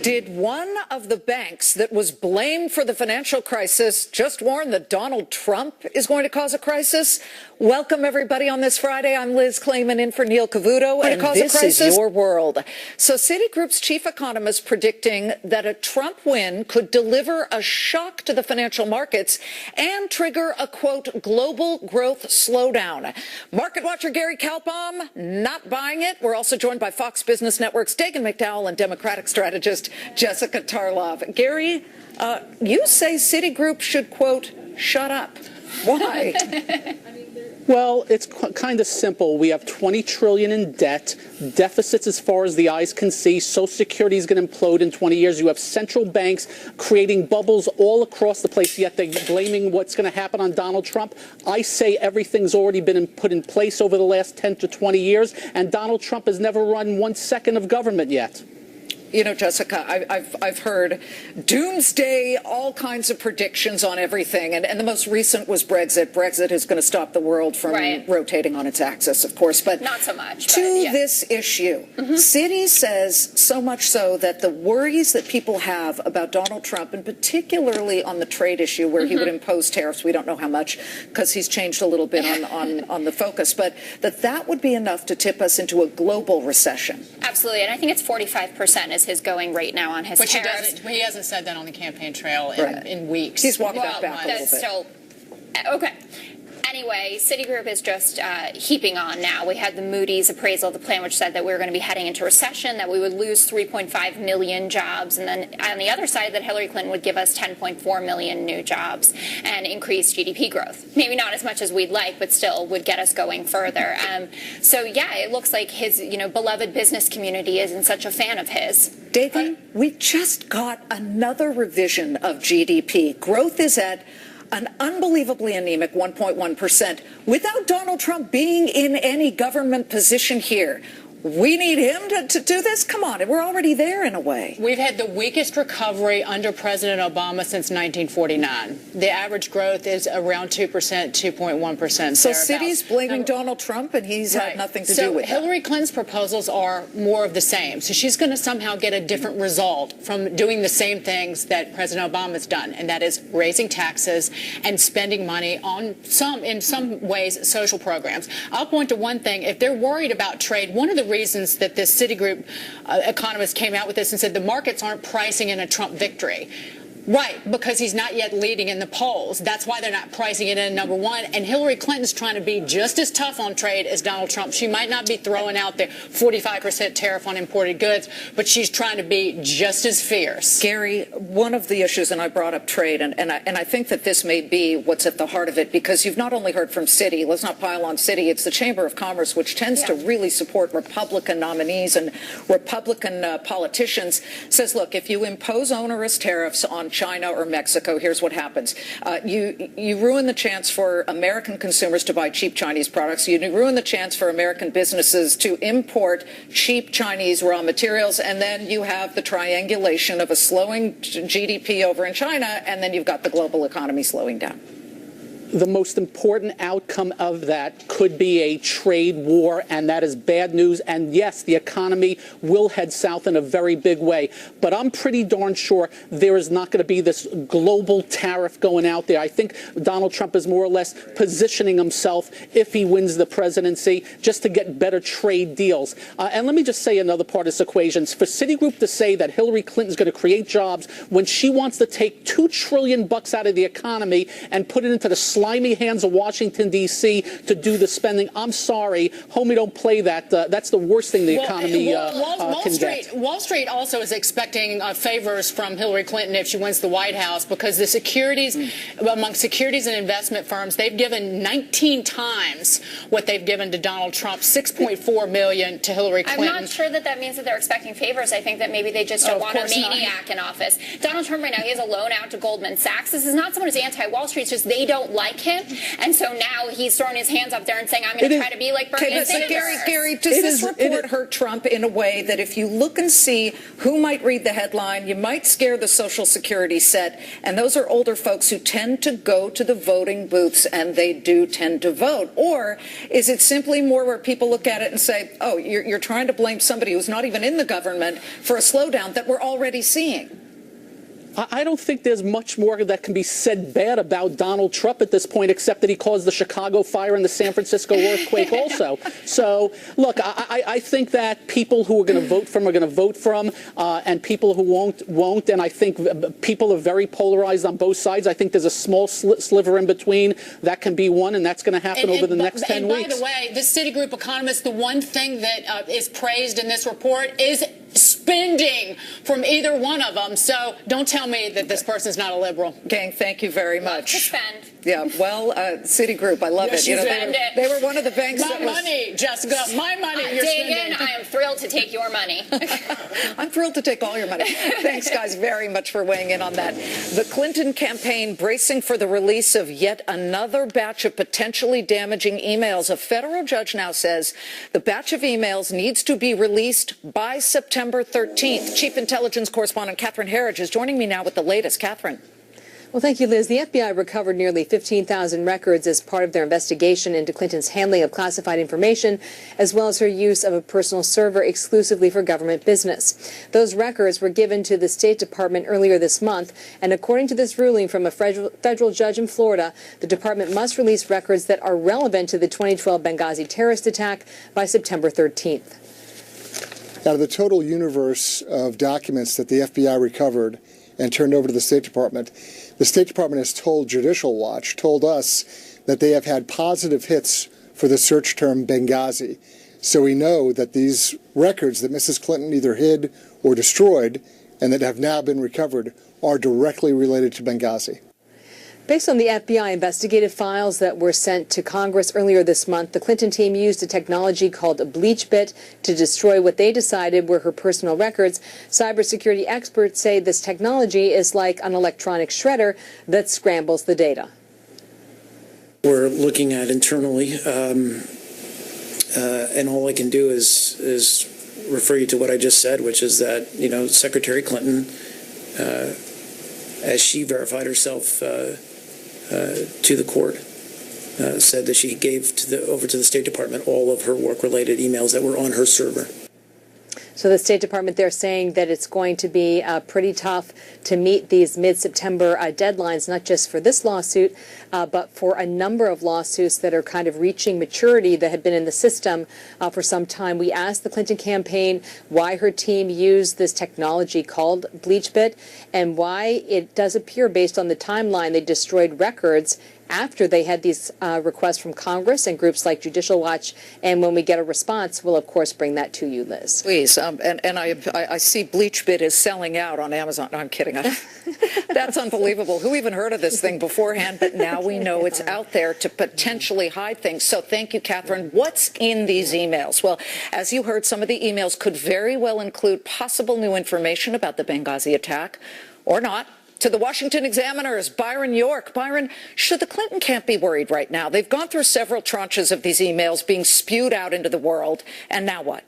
Did one of the banks that was blamed for the financial crisis just warn that Donald Trump is going to cause a crisis? Welcome, everybody, on this Friday. I'm Liz Klayman in for Neil Cavuto, and this is your world. So Citigroup's chief economist predicting that a Trump win could deliver a shock to the financial markets and trigger a, quote, global growth slowdown. Market watcher Gary Kaltbaum not buying it. We're also joined by Fox Business Network's Dagan McDowell and Democratic strategist Jessica Tarlov. Gary, you say Citigroup should, quote, shut up. Why? Well, it's kind of simple. We have $20 trillion in debt, deficits as far as the eyes can see. Social Security is going to implode in 20 years. You have central banks creating bubbles all across the place, yet they're blaming what's going to happen on Donald Trump. I say everything's already been put in place over the last 10 to 20 years, and Donald Trump has never run 1 second of government yet. You know, Jessica, I've heard doomsday, all kinds of predictions on everything. And the most recent was Brexit. Brexit is going to stop the world from rotating on its axis, of course. But not so much. To this issue, Citi says so much so that the worries that people have about Donald Trump, and particularly on the trade issue where he would impose tariffs, we don't know how much because he's changed a little bit on the focus, but that would be enough to tip us into a global recession. Absolutely. And I think it's 45% is his going rate now on his tariffs. He hasn't said that on the campaign trail in weeks. He's walked back a little bit. Still, okay. Anyway, Citigroup is just heaping on now. We had the Moody's appraisal of the plan, which said that we were going to be heading into recession, that we would lose 3.5 million jobs, and then on the other side, that Hillary Clinton would give us 10.4 million new jobs and increase GDP growth. Maybe not as much as we'd like, but still would get us going further. So yeah, it looks like his beloved business community isn't such a fan of his. Dagan, we just got another revision of GDP. Growth is at an unbelievably anemic 1.1% without Donald Trump being in any government position here. We need him to do this? Come on, we're already there in a way. We've had the weakest recovery under President Obama since 1949. The average growth is around 2%, 2.1%. So Citi's blaming Donald Trump, and he's had nothing to do with it. So Hillary Clinton's proposals are more of the same. So she's going to somehow get a different result from doing the same things that President Obama's done, and that is raising taxes and spending money on in some ways, social programs. I'll point to one thing. If they're worried about trade, one of the reasons that this Citigroup economist came out with this and said the markets aren't pricing in a Trump victory. Right, because he's not yet leading in the polls. That's why they're not pricing it in number one. And Hillary Clinton's trying to be just as tough on trade as Donald Trump. She might not be throwing out the 45% tariff on imported goods, but she's trying to be just as fierce. Gary, one of the issues, and I brought up trade, and I think that this may be what's at the heart of it, because you've not only heard from Citi, let's not pile on Citi, it's the Chamber of Commerce, which tends to really support Republican nominees and Republican politicians, says, look, if you impose onerous tariffs on China or Mexico, here's what happens. You ruin the chance for American consumers to buy cheap Chinese products. You ruin the chance for American businesses to import cheap Chinese raw materials. And then you have the triangulation of a slowing GDP over in China, and then you've got the global economy slowing down. The most important outcome of that could be a trade war, and that is bad news. And yes, the economy will head south in a very big way. But I'm pretty darn sure there is not going to be this global tariff going out there. I think Donald Trump is more or less positioning himself, if he wins the presidency, just to get better trade deals. And let me just say another part of this equation. For Citigroup to say that Hillary Clinton is going to create jobs when she wants to take $2 trillion out of the economy and put it into the slimy hands of Washington, D.C. to do the spending. I'm sorry. Homie, don't play that. That's the worst thing the economy can get. Wall Street also is expecting favors from Hillary Clinton if she wins the White House, because the securities, among securities and investment firms, they've given 19 times what they've given to Donald Trump, $6.4 million to Hillary Clinton. I'm not sure that means that they're expecting favors. I think that maybe they just don't want a maniac in office. Donald Trump right now, he has a loan out to Goldman Sachs. This is not someone who's anti-Wall Street. It's just they don't like like him. And so now he's throwing his hands up there and saying, I'm going to try to be like Bernie Okay, Sanders. Gary, does this report hurt Trump in a way that if you look and see who might read the headline, you might scare the Social Security set, and those are older folks who tend to go to the voting booths, and they do tend to vote? Or is it simply more where people look at it and say, oh, you're trying to blame somebody who's not even in the government for a slowdown that we're already seeing? I don't think there's much more that can be said bad about Donald Trump at this point, except that he caused the Chicago fire and the San Francisco earthquake also. So, look, I think that people who are going to vote for him are going to vote for him, and people who won't. And I think people are very polarized on both sides. I think there's a small sliver in between that can be won, and that's going to happen over the next 10 weeks. And by the way, the Citigroup economist, the one thing that is praised in this report is spending from either one of them. So don't tell me that this person's not a liberal. Gang, thank you very much. To spend. Yeah, well, Citigroup, I love it. You know, they were one of the banks My that was... money, Jessica, my money. You're Dagan, I am thrilled to take your money. I'm thrilled to take all your money. Thanks, guys, very much for weighing in on that. The Clinton campaign bracing for the release of yet another batch of potentially damaging emails. A federal judge now says the batch of emails needs to be released by September 13th. Chief Intelligence Correspondent Catherine Herridge is joining me now with the latest. Catherine. Well, thank you, Liz. The FBI recovered nearly 15,000 records as part of their investigation into Clinton's handling of classified information, as well as her use of a personal server exclusively for government business. Those records were given to the State Department earlier this month, and according to this ruling from a federal judge in Florida, the department must release records that are relevant to the 2012 Benghazi terrorist attack by September 13th. Out of the total universe of documents that the FBI recovered and turned over to the State Department has told Judicial Watch, told us that they have had positive hits for the search term Benghazi. So we know that these records that Mrs. Clinton either hid or destroyed and that have now been recovered are directly related to Benghazi. Based on the FBI investigative files that were sent to Congress earlier this month, the Clinton team used a technology called BleachBit to destroy what they decided were her personal records. Cybersecurity experts say this technology is like an electronic shredder that scrambles the data. We're looking at internally, and all I can do is refer you to what I just said, which is that, Secretary Clinton, as she verified herself to the court, said that she gave over to the State Department all of her work-related emails that were on her server. So the State Department, they're saying that it's going to be pretty tough to meet these mid-September deadlines, not just for this lawsuit, but for a number of lawsuits that are kind of reaching maturity that have been in the system for some time. We asked the Clinton campaign why her team used this technology called BleachBit and why it does appear, based on the timeline, they destroyed records after they had these requests from Congress and groups like Judicial Watch. And when we get a response, we'll, of course, bring that to you, Liz. Please. And I see BleachBit is selling out on Amazon. No, I'm kidding. That's unbelievable. Who even heard of this thing beforehand? But now we know it's out there to potentially hide things. So thank you, Catherine. What's in these emails? Well, as you heard, some of the emails could very well include possible new information about the Benghazi attack, or not. To the Washington Examiner's Byron York. Byron, should the Clinton camp be worried right now? They've gone through several tranches of these emails being spewed out into the world, and now what?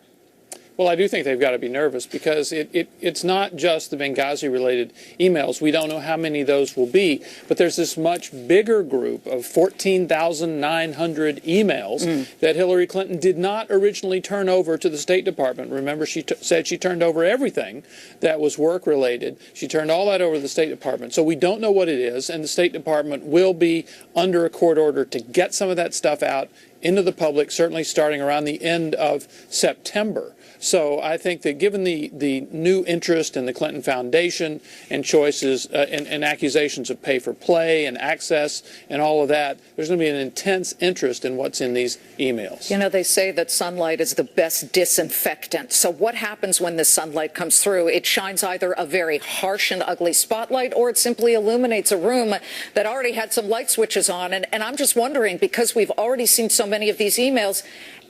Well, I do think they've got to be nervous because it's not just the Benghazi-related emails. We don't know how many of those will be, but there's this much bigger group of 14,900 emails that Hillary Clinton did not originally turn over to the State Department. Remember, she said she turned over everything that was work-related. She turned all that over to the State Department. So we don't know what it is, and the State Department will be under a court order to get some of that stuff out into the public, certainly starting around the end of September. So I think that given the new interest in the Clinton Foundation and choices and accusations of pay for play and access and all of that, there's going to be an intense interest in what's in these emails. You know, they say that sunlight is the best disinfectant. So what happens when the sunlight comes through? It shines either a very harsh and ugly spotlight, or it simply illuminates a room that already had some light switches on. And I'm just wondering, because we've already seen so many of these emails,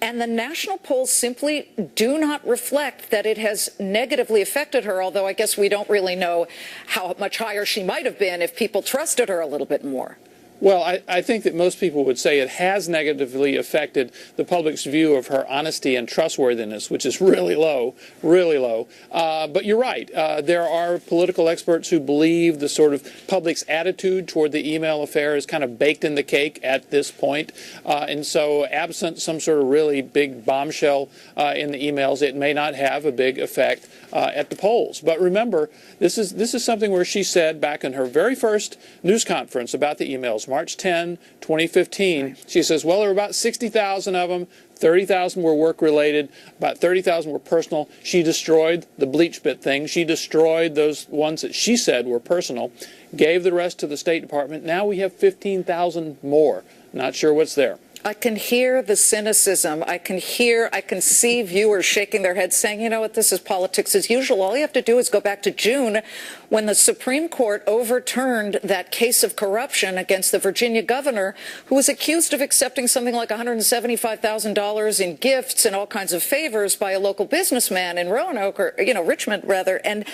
and the national polls simply do not reflect that it has negatively affected her, although I guess we don't really know how much higher she might have been if people trusted her a little bit more. Well, I think that most people would say it has negatively affected the public's view of her honesty and trustworthiness, which is really low, really low. But you're right. There are political experts who believe the sort of public's attitude toward the email affair is kind of baked in the cake at this point. And so absent some sort of really big bombshell in the emails, it may not have a big effect at the polls. But remember, this is something where she said back in her very first news conference about the emails, March 10, 2015, she says, well, there were about 60,000 of them. 30,000 were work-related, about 30,000 were personal. She destroyed the bleach bit thing. She destroyed those ones that she said were personal, gave the rest to the State Department. Now we have 15,000 more. Not sure what's there. I can hear the cynicism. I can see viewers shaking their heads saying, you know what, this is politics as usual. All you have to do is go back to June when the Supreme Court overturned that case of corruption against the Virginia governor who was accused of accepting something like $175,000 in gifts and all kinds of favors by a local businessman in Roanoke, or, Richmond rather. And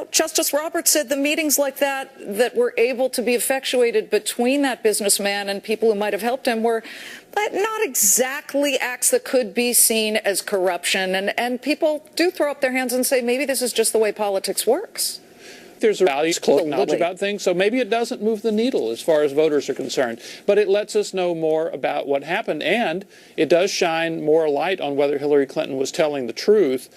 Justice Roberts said the meetings like that were able to be effectuated between that businessman and people who might have helped him were not exactly acts that could be seen as corruption. And people do throw up their hands and say, maybe this is just the way politics works. There's a values knowledge about things, so maybe it doesn't move the needle as far as voters are concerned. But it lets us know more about what happened, and it does shine more light on whether Hillary Clinton was telling the truth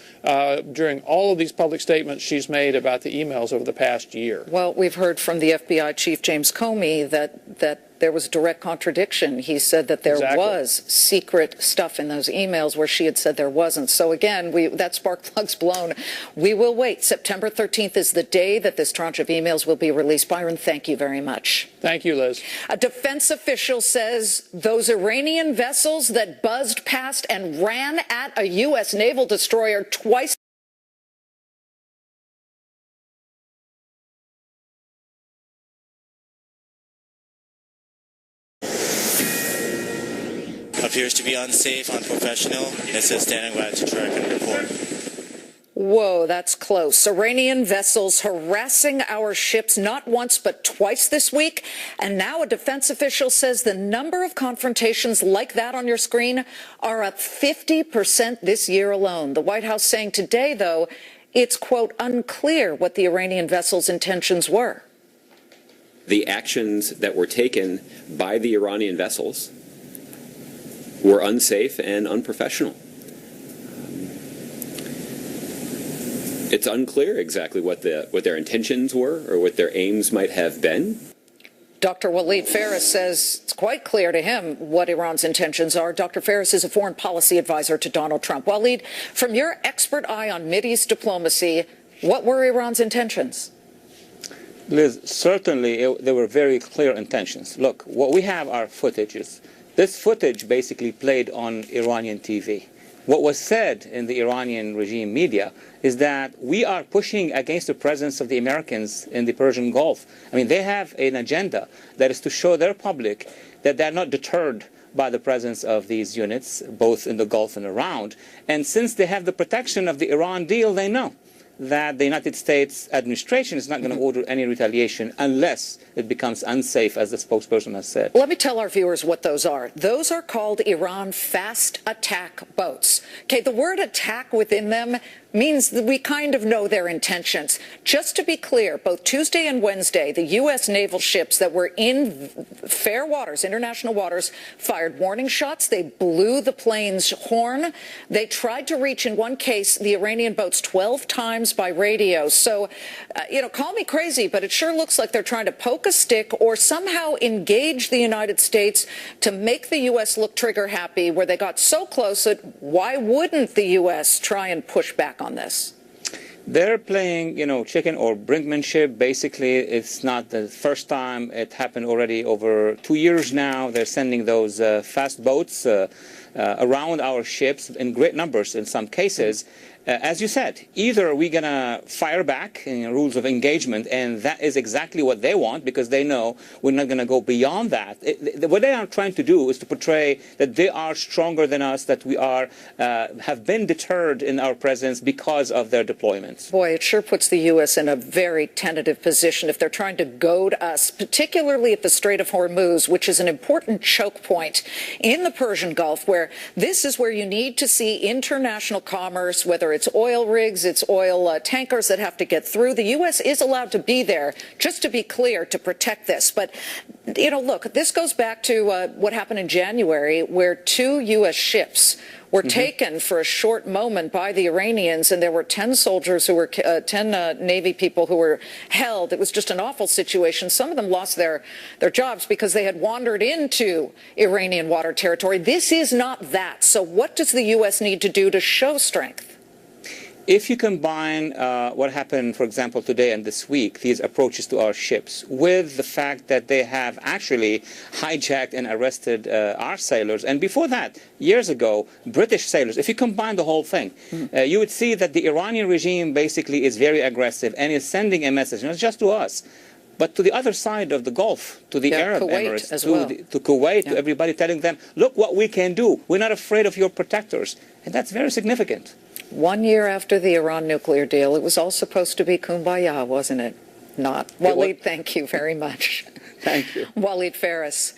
during all of these public statements she's made about the emails over the past year. Well, we've heard from the FBI Chief James Comey that there was direct contradiction. He said that there was secret stuff in those emails where she had said there wasn't. So again, that spark plug's blown. We will wait. September 13th is the day that this tranche of emails will be released. Byron, thank you very much. Thank you, Liz. A defense official says those Iranian vessels that buzzed past and ran at a U.S. naval destroyer twice appears to be unsafe, unprofessional. It says standing by to track and report. Whoa, that's close. Iranian vessels harassing our ships not once but twice this week. And now a defense official says the number of confrontations like that on your screen are up 50% this year alone. The White House saying today, though, it's, quote, unclear what the Iranian vessels' intentions were. The actions that were taken by the Iranian vessels were unsafe and unprofessional. It's unclear exactly what their intentions were or what their aims might have been. Dr. Waleed Faris says it's quite clear to him what Iran's intentions are. Dr. Faris is a foreign policy advisor to Donald Trump. Waleed, from your expert eye on Mideast diplomacy, what were Iran's intentions? Liz, certainly there were very clear intentions. Look, what we have are footages. This footage basically played on Iranian TV. What was said in the Iranian regime media is that we are pushing against the presence of the Americans in the Persian Gulf. I mean, they have an agenda that is to show their public that they're not deterred by the presence of these units, both in the Gulf and around. And since they have the protection of the Iran deal, they know that the United States administration is not going to order any retaliation unless it becomes unsafe, as the spokesperson has said. Let me tell our viewers what those are. Those are called Iran fast attack boats. Okay, the word attack within them means that we kind of know their intentions. Just to be clear, both Tuesday and Wednesday, the U.S. naval ships that were in fair waters, international waters, fired warning shots. They blew the plane's horn. They tried to reach, in one case, the Iranian boats 12 times by radio. So, call me crazy, but it sure looks like they're trying to poke a stick or somehow engage the United States to make the U.S. look trigger happy, where they got so close that why wouldn't the U.S. try and push back on this? They're playing, chicken or brinkmanship. Basically, it's not the first time. It happened already over 2 years now. They're sending those fast boats around our ships in great numbers in some cases. as you said, either we're going to fire back in rules of engagement, and that is exactly what they want because they know we're not going to go beyond that. What they are trying to do is to portray that they are stronger than us, that we are have been deterred in our presence because of their deployments. Boy, it sure puts the U.S. in a very tentative position if they're trying to goad us, particularly at the Strait of Hormuz, which is an important choke point in the Persian Gulf, where this is where you need to see international commerce, whether it's oil rigs, it's oil tankers that have to get through. The U.S. is allowed to be there, just to be clear, to protect this. But, you know, look, this goes back to what happened in January, where 2 U.S. ships were taken for a short moment by the Iranians, and there were 10 soldiers who were 10 Navy people who were held. It was just an awful situation. Some of them lost their jobs because they had wandered into Iranian water territory. This is not that. So what does the U.S. need to do to show strength? If you combine what happened, for example, today and this week, these approaches to our ships, with the fact that they have actually hijacked and arrested our sailors, and before that, years ago, British sailors, if you combine the whole thing, you would see that the Iranian regime basically is very aggressive and is sending a message, not just to us, but to the other side of the Gulf, to the Arab Kuwait Emirates, as well. to Kuwait, to everybody, telling them, look what we can do. We're not afraid of your protectors. And that's very significant. 1 year after the Iran nuclear deal, it was all supposed to be kumbaya, wasn't it? Not. Waleed, thank you very much. Thank you. Waleed Faris.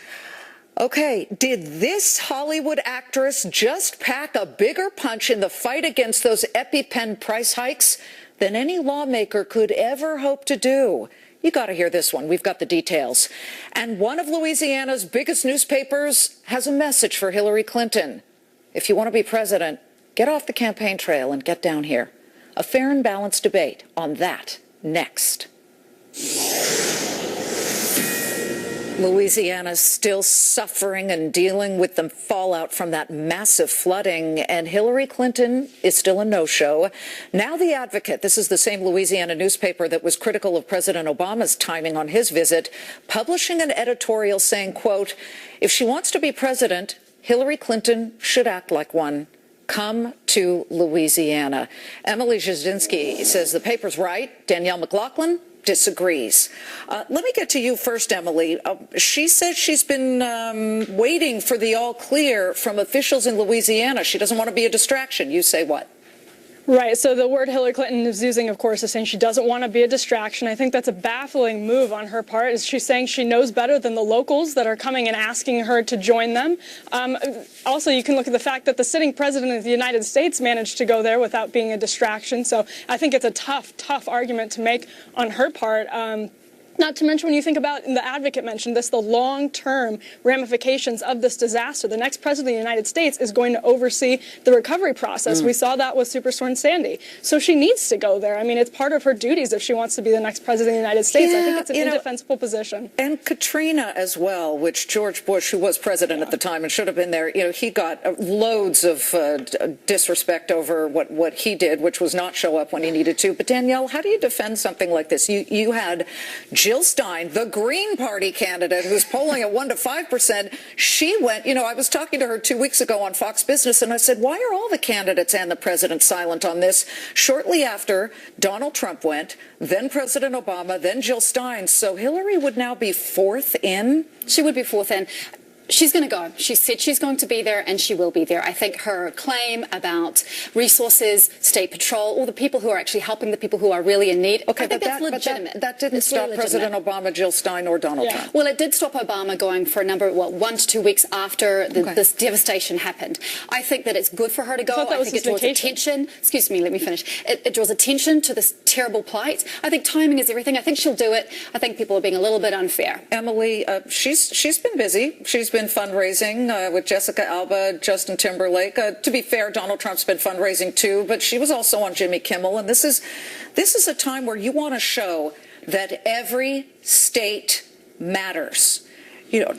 Okay, did this Hollywood actress just pack a bigger punch in the fight against those EpiPen price hikes than any lawmaker could ever hope to do? You got to hear this one. We've got the details. And one of Louisiana's biggest newspapers has a message for Hillary Clinton. If you want to be president, get off the campaign trail and get down here. A fair and balanced debate on that next. Louisiana's still suffering and dealing with the fallout from that massive flooding, and Hillary Clinton is still a no-show. Now The Advocate, this is the same Louisiana newspaper that was critical of President Obama's timing on his visit, publishing an editorial saying, quote, if she wants to be president, Hillary Clinton should act like one. Come to Louisiana. Emily Jasinski says the paper's right. Danielle McLaughlin disagrees. Let me get to you first, Emily. She says she's been waiting for the all clear from officials in Louisiana. She doesn't want to be a distraction. You say what? Right. So the word Hillary Clinton is using, of course, is saying she doesn't want to be a distraction. I think that's a baffling move on her part. Is she's saying she knows better than the locals that are coming and asking her to join them. Also, you can look at the fact that the sitting president of the United States managed to go there without being a distraction. So I think it's a tough argument to make on her part. Not to mention, when you think about, and The Advocate mentioned this, the long-term ramifications of this disaster. The next president of the United States is going to oversee the recovery process. We saw that with Superstorm Sandy. So she needs to go there. I mean, it's part of her duties if she wants to be the next president of the United States. I think it's an indefensible position. And Katrina as well, which George Bush, who was president at the time and should have been there, he got loads of disrespect over what he did, which was not show up when he needed to. But Danielle, how do you defend something like this? You had Jill Stein, the Green Party candidate, who's polling at 1 to 5%, she went, I was talking to her 2 weeks ago on Fox Business, and I said, why are all the candidates and the president silent on this? Shortly after Donald Trump went, then President Obama, then Jill Stein. So Hillary would now be fourth in? She would be fourth in. She's going to go. She said she's going to be there, and she will be there. I think her claim about resources, state patrol, all the people who are actually helping the people who are really in need, okay, I think that's legitimate. That didn't stop President Obama, Jill Stein, or Donald Trump. Well, it did stop Obama going for a number, 1 to 2 weeks after this devastation happened. I think that it's good for her to go. I think it draws attention. Excuse me, let me finish. It draws attention to this terrible plight. I think timing is everything. I think she'll do it. I think people are being a little bit unfair. Emily, she's been busy. She's been fundraising with Jessica Alba, Justin Timberlake. To be fair, Donald Trump's been fundraising too, but she was also on Jimmy Kimmel. And this is a time where you want to show that every state matters.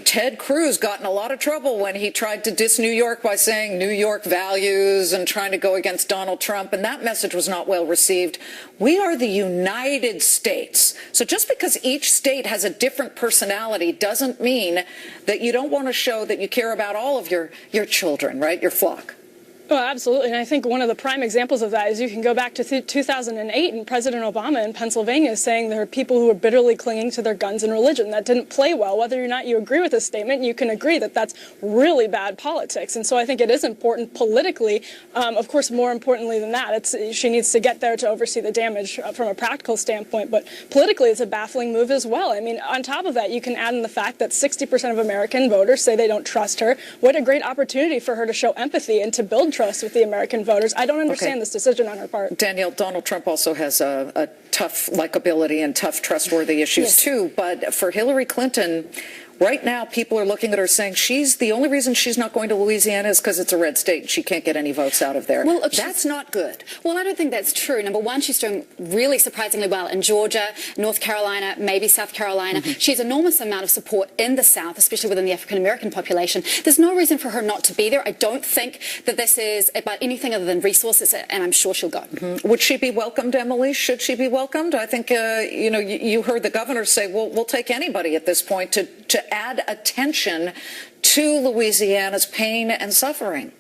Ted Cruz got in a lot of trouble when he tried to diss New York by saying New York values and trying to go against Donald Trump, and that message was not well received. We are the United States. So just because each state has a different personality doesn't mean that you don't want to show that you care about all of your children, right, your flock. Oh, absolutely. And I think one of the prime examples of that is you can go back to 2008 and President Obama in Pennsylvania saying there are people who are bitterly clinging to their guns and religion. That didn't play well. Whether or not you agree with this statement, you can agree that that's really bad politics. And so I think it is important politically. Of course, more importantly than that, she needs to get there to oversee the damage from a practical standpoint. But politically, it's a baffling move as well. I mean, on top of that, you can add in the fact that 60% of American voters say they don't trust her. What a great opportunity for her to show empathy and to build trust with the American voters. I don't understand this decision on her part. Danielle, Donald Trump also has a tough likability and tough trustworthy issues too. But for Hillary Clinton, right now, people are looking at her saying the only reason she's not going to Louisiana is because it's a red state and she can't get any votes out of there. Well, that's not good. Well, I don't think that's true. Number one, she's doing really surprisingly well in Georgia, North Carolina, maybe South Carolina. She has an enormous amount of support in the South, especially within the African-American population. There's no reason for her not to be there. I don't think that this is about anything other than resources, and I'm sure she'll go. Would she be welcomed, Emily? Should she be welcomed? I think, you heard the governor say, well, we'll take anybody at this point to add attention to Louisiana's pain and suffering.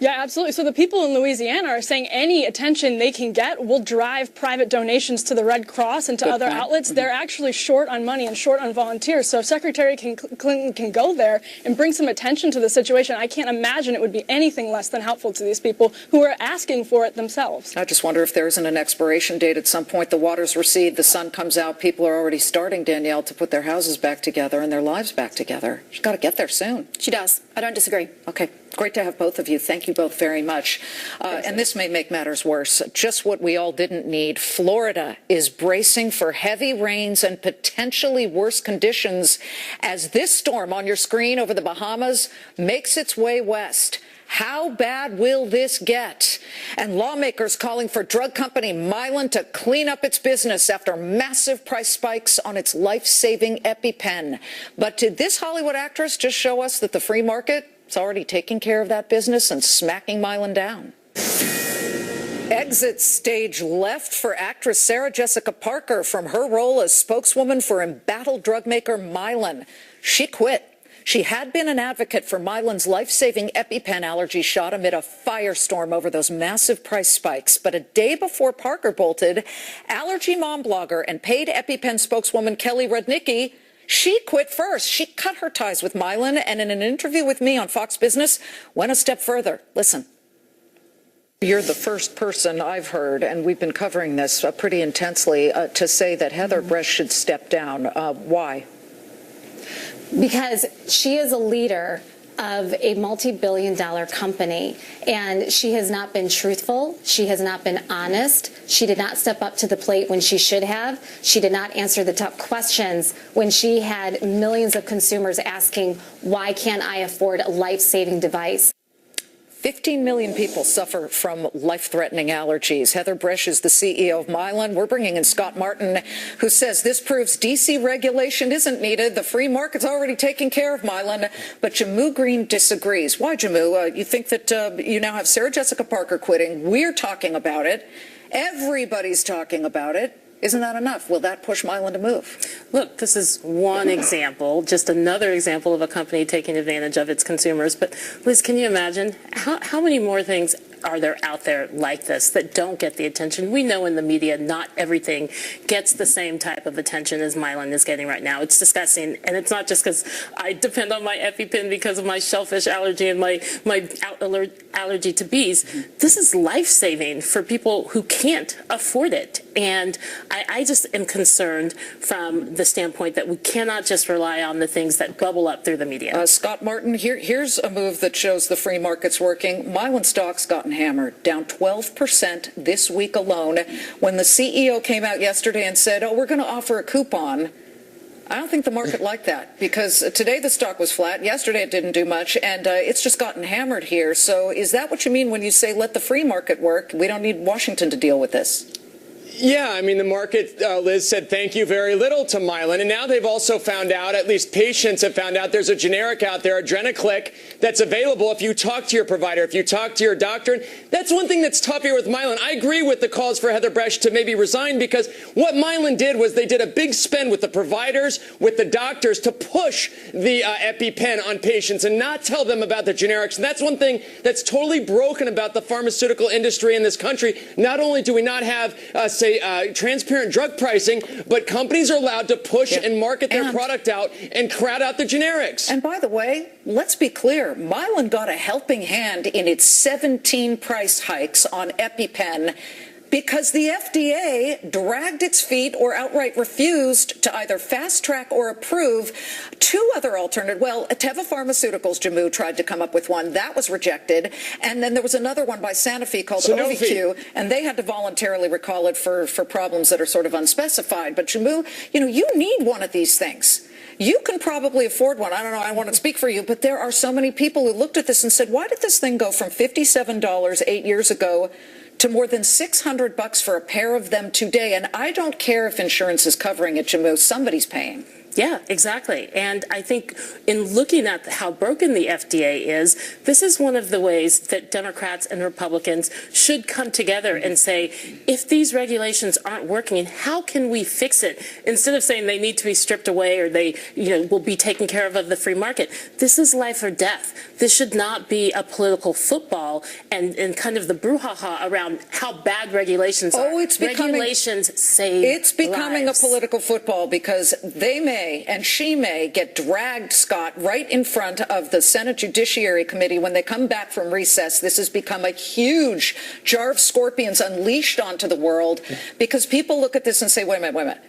Yeah, absolutely. So the people in Louisiana are saying any attention they can get will drive private donations to the Red Cross and to other outlets. They're actually short on money and short on volunteers. So if Secretary Clinton can go there and bring some attention to the situation, I can't imagine it would be anything less than helpful to these people who are asking for it themselves. I just wonder if there isn't an expiration date at some point. The waters recede, the sun comes out. People are already starting, Danielle, to put their houses back together and their lives back together. She's got to get there soon. She does. I don't disagree. Okay. Great to have both of you. Thank you both very much. And this may make matters worse. Just what we all didn't need. Florida is bracing for heavy rains and potentially worse conditions as this storm on your screen over the Bahamas makes its way west. How bad will this get? And lawmakers calling for drug company Mylan to clean up its business after massive price spikes on its life-saving EpiPen. But did this Hollywood actress just show us that the free market is already taking care of that business and smacking Mylan down? Exit stage left for actress Sarah Jessica Parker from her role as spokeswoman for embattled drug maker Mylan. She quit. She had been an advocate for Mylan's life-saving EpiPen allergy shot amid a firestorm over those massive price spikes. But a day before Parker bolted, allergy mom blogger and paid EpiPen spokeswoman Kelly Rudnicki, she quit first. She cut her ties with Mylan and in an interview with me on Fox Business went a step further. Listen. You're the first person I've heard, and we've been covering this pretty intensely, to say that Heather Bresch should step down. Why? Because she is a leader of a multi-billion-dollar company, and she has not been truthful. She has not been honest. She did not step up to the plate when she should have. She did not answer the tough questions when she had millions of consumers asking, why can't I afford a life-saving device? 15 million people suffer from life-threatening allergies. Heather Bresch is the CEO of Mylan. We're bringing in Scott Martin, who says this proves D.C. regulation isn't needed. The free market's already taking care of Mylan. But Jamu Green disagrees. Why, Jamu? You think that you now have Sarah Jessica Parker quitting. We're talking about it. Everybody's talking about it. Isn't that enough? Will that push Mylan to move? Look, this is one example, just another example of a company taking advantage of its consumers. But Liz, can you imagine how many more things are there out there like this that don't get the attention? We know in the media not everything gets the same type of attention as Mylan is getting right now. It's disgusting, and it's not just because I depend on my EpiPen because of my shellfish allergy and my allergy to bees. This is life-saving for people who can't afford it, and I just am concerned from the standpoint that we cannot just rely on the things that bubble up through the media. Scott Martin, here's a move that shows the free market's working. Mylan stock's gotten hammered, down 12% this week alone. When the CEO came out yesterday and said, oh, we're going to offer a coupon, I don't think the market liked that, because today the stock was flat. Yesterday it didn't do much, and it's just gotten hammered here. So is that what you mean when you say let the free market work? We don't need Washington to deal with this. Yeah, I mean, the market, Liz said thank you very little to Mylan. And now they've also found out, at least patients have found out, there's a generic out there, Adrenaclick, that's available if you talk to your provider, if you talk to your doctor. And that's one thing that's tough here with Mylan. I agree with the calls for Heather Bresch to maybe resign, because what Mylan did was they did a big spend with the providers, with the doctors, to push the EpiPen on patients and not tell them about the generics. And that's one thing that's totally broken about the pharmaceutical industry in this country. Not only do we not have, transparent drug pricing, but companies are allowed to push and market their product out and crowd out the generics. And by the way, let's be clear, Mylan got a helping hand in its 17 price hikes on EpiPen because the FDA dragged its feet or outright refused to either fast track or approve two other alternatives. Well, Teva Pharmaceuticals, Jammu, tried to come up with one. That was rejected. And then there was another one by Sanofi called OVQ, and they had to voluntarily recall it for problems that are sort of unspecified. But Jammu, you need one of these things. You can probably afford one. I don't know, I want to speak for you, but there are so many people who looked at this and said, why did this thing go from $57 8 years ago to more than $600 for a pair of them today? And I don't care if insurance is covering it, Jammu, somebody's paying. Yeah, exactly. And I think in looking at how broken the FDA is, this is one of the ways that Democrats and Republicans should come together and say, if these regulations aren't working, how can we fix it? Instead of saying they need to be stripped away or they will be taken care of the free market. This is life or death. This should not be a political football and kind of the brouhaha around how bad regulations are. Oh, regulations save It's becoming lives. a political football because they may and she may get dragged, Scott, right in front of the Senate Judiciary Committee when they come back from recess. This has become a huge jar of scorpions unleashed onto the world because people look at this and say, wait a minute.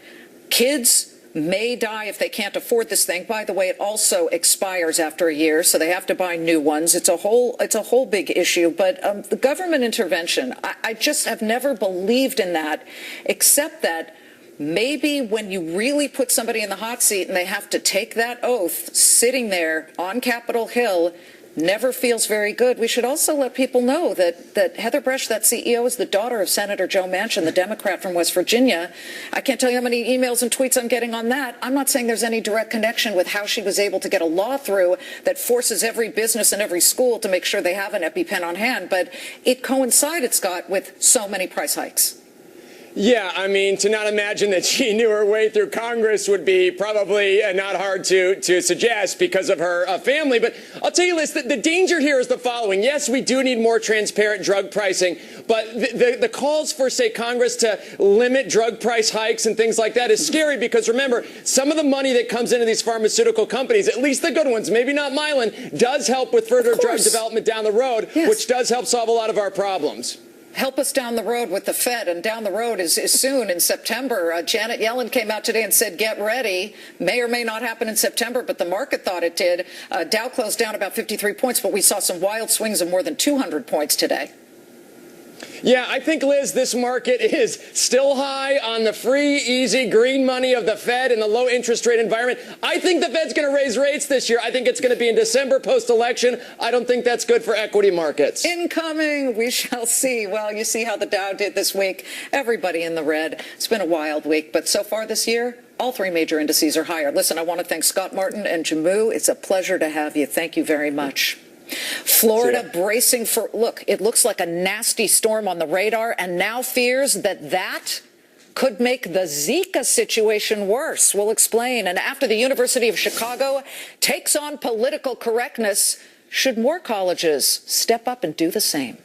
Kids may die if they can't afford this thing. By the way, it also expires after a year, so they have to buy new ones. It's a whole big issue. But the government intervention, I just have never believed in that, except that maybe when you really put somebody in the hot seat and they have to take that oath, sitting there on Capitol Hill, never feels very good. We should also let people know that Heather Bresch, that CEO, is the daughter of Senator Joe Manchin, the Democrat from West Virginia. I can't tell you how many emails and tweets I'm getting on that. I'm not saying there's any direct connection with how she was able to get a law through that forces every business and every school to make sure they have an EpiPen on hand, but it coincided, Scott, with so many price hikes. Yeah, I mean, to not imagine that she knew her way through Congress would be probably not hard to suggest because of her family. But I'll tell you, Liz, the danger here is the following. Yes, we do need more transparent drug pricing, but the calls for, say, Congress to limit drug price hikes and things like that is scary because, remember, some of the money that comes into these pharmaceutical companies, at least the good ones, maybe not Mylan, does help with further drug development down the road, which does help solve a lot of our problems. Help us down the road with the Fed, and down the road is soon in September. Janet Yellen came out today and said, get ready. May or may not happen in September, but the market thought it did. Dow closed down about 53 points, but we saw some wild swings of more than 200 points today. Yeah, I think, Liz, this market is still high on the free, easy, green money of the Fed and the low interest rate environment. I think the Fed's going to raise rates this year. I think it's going to be in December post-election. I don't think that's good for equity markets. Incoming, we shall see. Well, you see how the Dow did this week. Everybody in the red. It's been a wild week, but so far this year, all three major indices are higher. Listen, I want to thank Scott Martin and Jammu. It's a pleasure to have you. Thank you very much. Florida bracing for, look, it looks like a nasty storm on the radar, and now fears that could make the Zika situation worse. We'll explain. And after the University of Chicago takes on political correctness, should more colleges step up and do the same?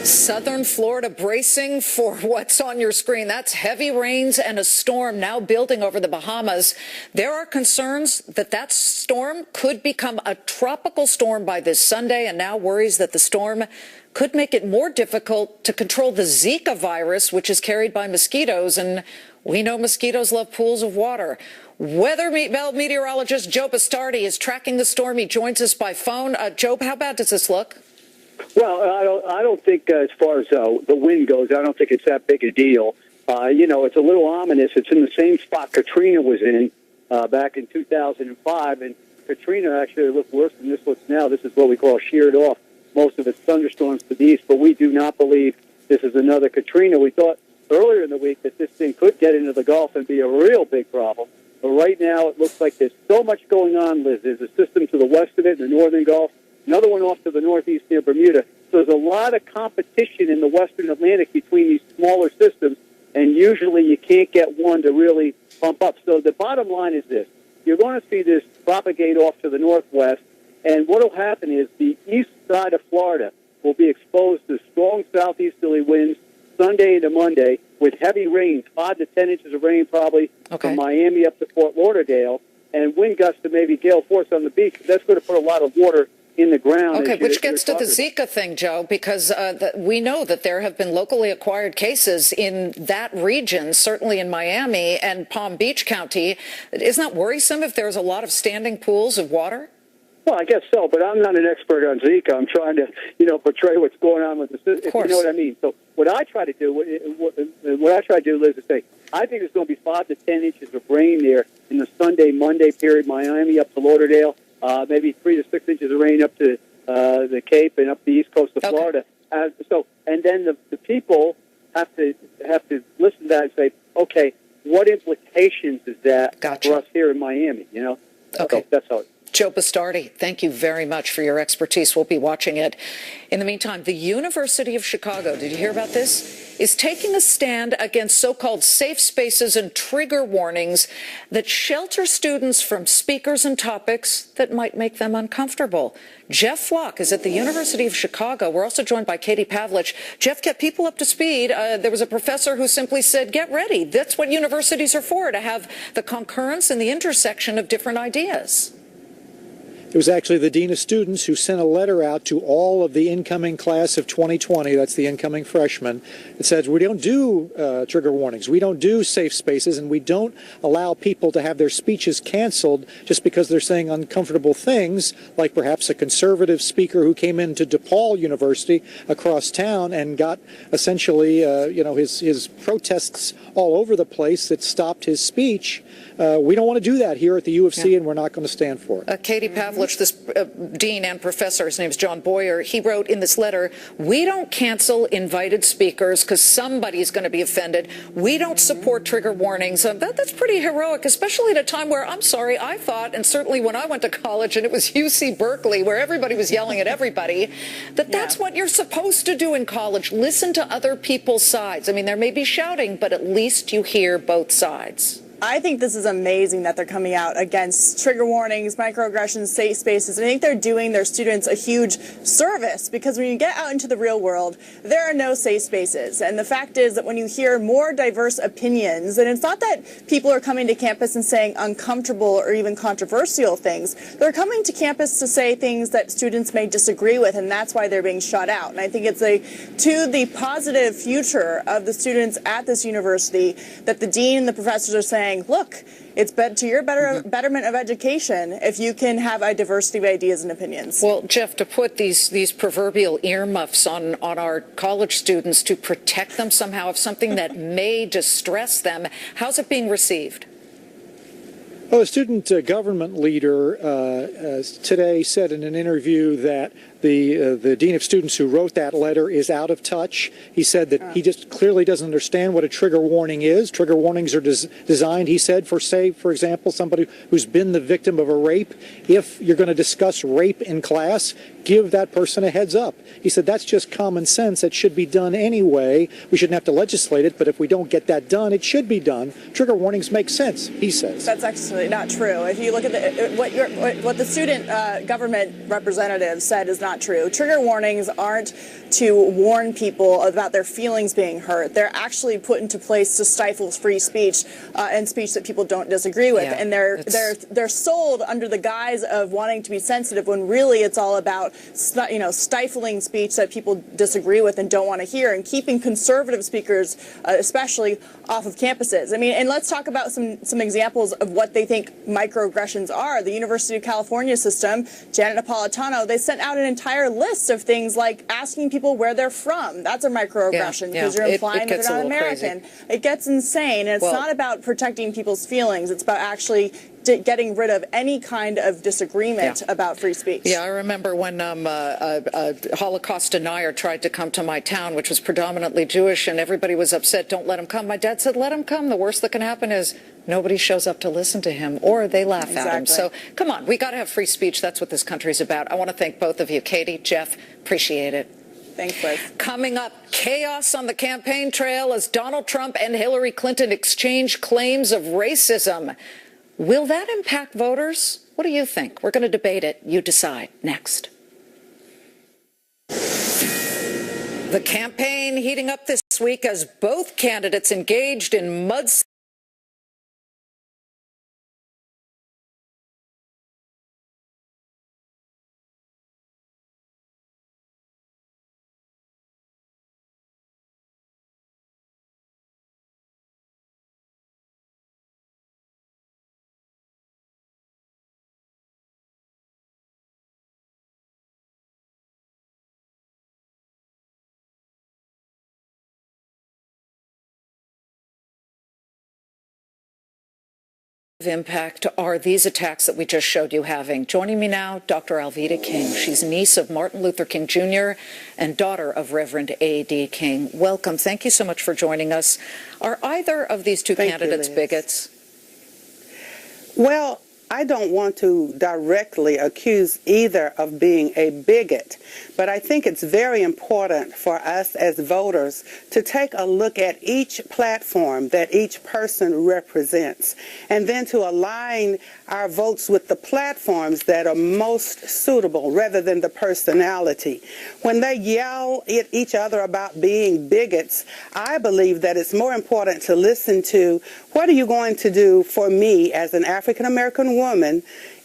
Southern Florida bracing for what's on your screen. That's heavy rains and a storm now building over the Bahamas. There are concerns that storm could become a tropical storm by this Sunday, and now worries that the storm could make it more difficult to control the Zika virus, which is carried by mosquitoes. And we know mosquitoes love pools of water. Weather meteorologist Joe Bastardi is tracking the storm. He joins us by phone. Joe, how bad does this look? Well, I don't think as far as the wind goes, I don't think it's that big a deal. It's a little ominous. It's in the same spot Katrina was in back in 2005, and Katrina actually looked worse than this looks now. This is what we call sheared off most of its thunderstorms to the east, but we do not believe this is another Katrina. We thought earlier in the week that this thing could get into the Gulf and be a real big problem. But right now, it looks like there's so much going on, Liz. There's a system to the west of it, in the northern Gulf, another one off to the northeast near Bermuda. So there's a lot of competition in the western Atlantic between these smaller systems, and usually you can't get one to really pump up. So the bottom line is this. You're going to see this propagate off to the northwest, and what will happen is the east side of Florida will be exposed to strong southeasterly winds Sunday into Monday with heavy rain, 5 to 10 inches of rain probably from Miami up to Fort Lauderdale, and wind gusts to maybe gale force on the beach. That's going to put a lot of water in the ground. Okay, which gets to the Zika thing, Joe, because we know that there have been locally acquired cases in that region, certainly in Miami and Palm Beach County. Isn't that worrisome if there's a lot of standing pools of water? Well, I guess so, but I'm not an expert on Zika. I'm trying to, portray what's going on with the system, if you know what I mean. So what I try to do, Liz, is say, I think there's going to be 5 to 10 inches of rain there in the Sunday, Monday period, Miami up to Lauderdale, maybe 3 to 6 inches of rain up to the Cape and up the east coast of Florida. And then the people have to listen to that and say, okay, what implications is that for us here in Miami? Okay, so that's how. Joe Bastardi, thank you very much for your expertise. We'll be watching it. In the meantime, the University of Chicago, did you hear about this? Is taking a stand against so-called safe spaces and trigger warnings that shelter students from speakers and topics that might make them uncomfortable. Jeff Flock is at the University of Chicago. We're also joined by Katie Pavlich. Jeff kept people up to speed. There was a professor who simply said, get ready. That's what universities are for, to have the concurrence and the intersection of different ideas. It was actually the Dean of Students who sent a letter out to all of the incoming class of 2020, that's the incoming freshmen. It says we don't do trigger warnings, we don't do safe spaces, and we don't allow people to have their speeches canceled just because they're saying uncomfortable things, like perhaps a conservative speaker who came into DePaul University across town and got essentially, his protests all over the place that stopped his speech. We don't want to do that here at the U of C, and we're not going to stand for it. Katie Pavlich, this dean and professor, his name is John Boyer, he wrote in this letter, we don't cancel invited speakers because somebody's going to be offended. We don't support trigger warnings. That's pretty heroic, especially at a time where, I'm sorry, I thought, and certainly when I went to college and it was UC Berkeley, where everybody was yelling at everybody, that's what you're supposed to do in college. Listen to other people's sides. I mean, there may be shouting, but at least you hear both sides. I think this is amazing that they're coming out against trigger warnings, microaggressions, safe spaces. I think they're doing their students a huge service, because when you get out into the real world, there are no safe spaces. And the fact is that when you hear more diverse opinions, and it's not that people are coming to campus and saying uncomfortable or even controversial things, they're coming to campus to say things that students may disagree with, and that's why they're being shut out. And I think it's to the positive future of the students at this university that the dean and the professors are saying, look, it's to your betterment of education if you can have a diversity of ideas and opinions. Well, Jeff, to put these proverbial earmuffs on our college students to protect them somehow of something that may distress them, how's it being received? Well, a student government leader today said in an interview that the dean of students who wrote that letter is out of touch. He said that he just clearly doesn't understand what a trigger warning is. Trigger warnings are designed, he said, for, say, for example, somebody who's been the victim of a rape. If you're going to discuss rape in class, give that person a heads up. He said that's just common sense. It should be done anyway. We shouldn't have to legislate it, but if we don't get that done, it should be done. Trigger warnings make sense, he says. That's actually not true. If you look at what the student government representative said is not true. Trigger warnings aren't to warn people about their feelings being hurt. They're actually put into place to stifle free speech and speech that people don't disagree with. Yeah, and they're sold under the guise of wanting to be sensitive, when really it's all about stifling speech that people disagree with and don't want to hear, and keeping conservative speakers especially off of campuses. I mean, and let's talk about some examples of what they think microaggressions are. The University of California system, Janet Napolitano, they sent out an entire list of things like asking people where they're from. That's a microaggression, because you're implying that they're not American. It gets insane, and it's not about protecting people's feelings. It's about actually getting rid of any kind of disagreement about free speech. Yeah, I remember when a Holocaust denier tried to come to my town, which was predominantly Jewish, and everybody was upset, don't let him come. My dad said, let him come. The worst that can happen is nobody shows up to listen to him, or they laugh at him. So come on, we got to have free speech. That's what this country's about. I want to thank both of you. Katie, Jeff, appreciate it. Thanks, Liz. Coming up, chaos on the campaign trail as Donald Trump and Hillary Clinton exchange claims of racism. Will that impact voters? What do you think? We're going to debate it. You decide. Next. The campaign heating up this week as both candidates engaged in mudslinging. Impact are these attacks that we just showed you having. Joining me now, Dr. Alveda King. She's niece of Martin Luther King Jr. and daughter of Reverend A.D. King. Welcome. Thank you so much for joining us. Are either of these two candidates bigots? Well, I don't want to directly accuse either of being a bigot, but I think it's very important for us as voters to take a look at each platform that each person represents, and then to align our votes with the platforms that are most suitable rather than the personality. When they yell at each other about being bigots, I believe that it's more important to listen to what are you going to do for me as an African-American woman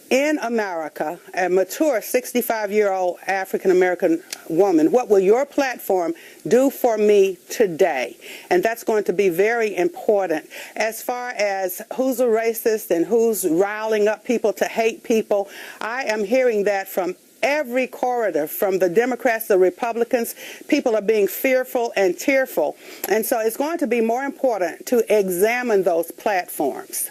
in America, a mature 65-year-old African-American woman. What will your platform do for me today? And that's going to be very important. As far as who's a racist and who's riling up people to hate people, I am hearing that from every corridor, from the Democrats, the Republicans. People are being fearful and tearful. And so it's going to be more important to examine those platforms.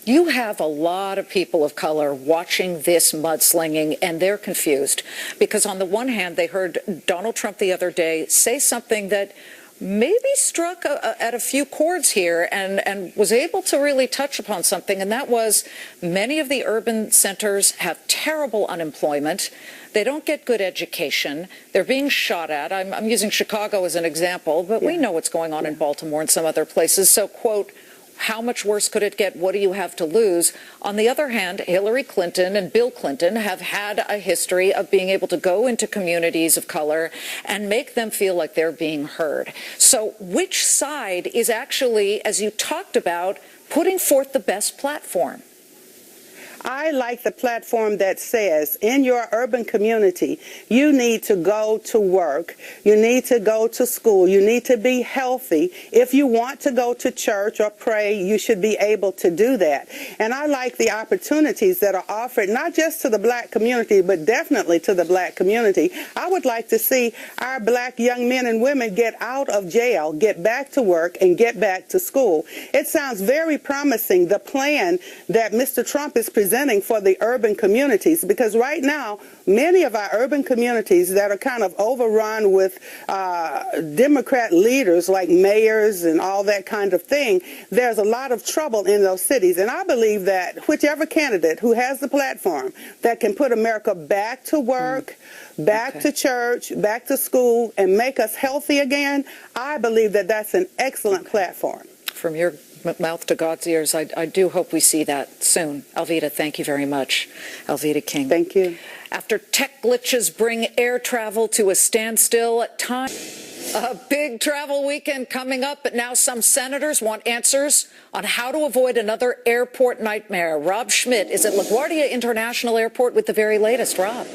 You have a lot of people of color watching this mudslinging, and they're confused because on the one hand, they heard Donald Trump the other day say something that maybe struck at a few chords here and was able to really touch upon something, and that was many of the urban centers have terrible unemployment. They don't get good education. They're being shot at. I'm using Chicago as an example, but we know what's going on in Baltimore and some other places. So, quote, how much worse could it get? What do you have to lose? On the other hand, Hillary Clinton and Bill Clinton have had a history of being able to go into communities of color and make them feel like they're being heard. So which side is actually, as you talked about, putting forth the best platform? I like the platform that says in your urban community, you need to go to work, you need to go to school, you need to be healthy. If you want to go to church or pray, you should be able to do that. And I like the opportunities that are offered, not just to the black community, but definitely to the black community. I would like to see our black young men and women get out of jail, get back to work, and get back to school. It sounds very promising, the plan that Mr. Trump is presenting for the urban communities, because right now many of our urban communities that are kind of overrun with Democrat leaders like mayors and all that kind of thing, there's a lot of trouble in those cities. And I believe that whichever candidate who has the platform that can put America back to work, back to church, back to school, and make us healthy again, I believe that that's an excellent platform. From your mouth to God's ears, I do hope we see that soon. Alveda, thank you very much. Alveda King. Thank you. After tech glitches bring air travel to a standstill, a big travel weekend coming up, but now some senators want answers on how to avoid another airport nightmare. Rob Schmidt is at LaGuardia International Airport with the very latest. Rob.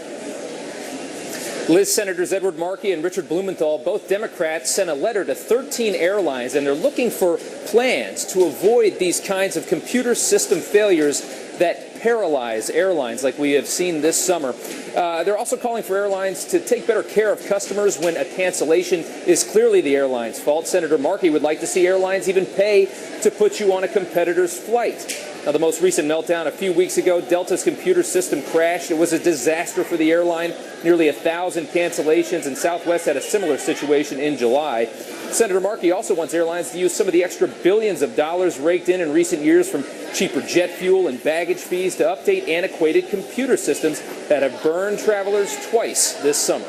Liz, Senators Edward Markey and Richard Blumenthal, both Democrats, sent a letter to 13 airlines, and they're looking for plans to avoid these kinds of computer system failures that paralyze airlines like we have seen this summer. They're also calling for airlines to take better care of customers when a cancellation is clearly the airline's fault. Senator Markey would like to see airlines even pay to put you on a competitor's flight. Now, the most recent meltdown a few weeks ago, Delta's computer system crashed. It was a disaster for the airline. Nearly 1,000 cancellations, and Southwest had a similar situation in July. Senator Markey also wants airlines to use some of the extra billions of dollars raked in recent years from cheaper jet fuel and baggage fees to update antiquated computer systems that have burned travelers twice this summer.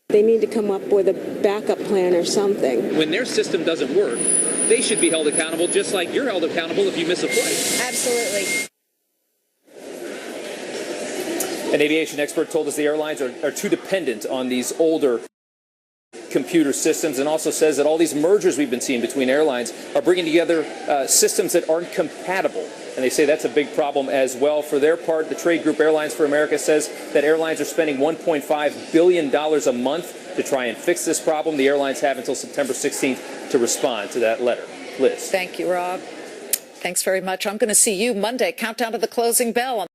They need to come up with a backup plan or something. When their system doesn't work, they should be held accountable just like you're held accountable if you miss a flight. Absolutely. An aviation expert told us the airlines are too dependent on these older computer systems, and also says that all these mergers we've been seeing between airlines are bringing together systems that aren't compatible. And they say that's a big problem as well. For their part, the trade group Airlines for America says that airlines are spending $1.5 billion a month to try and fix this problem. The airlines have until September 16th to respond to that letter. Liz. Thank you, Rob. Thanks very much. I'm going to see you Monday. Countdown to the closing bell.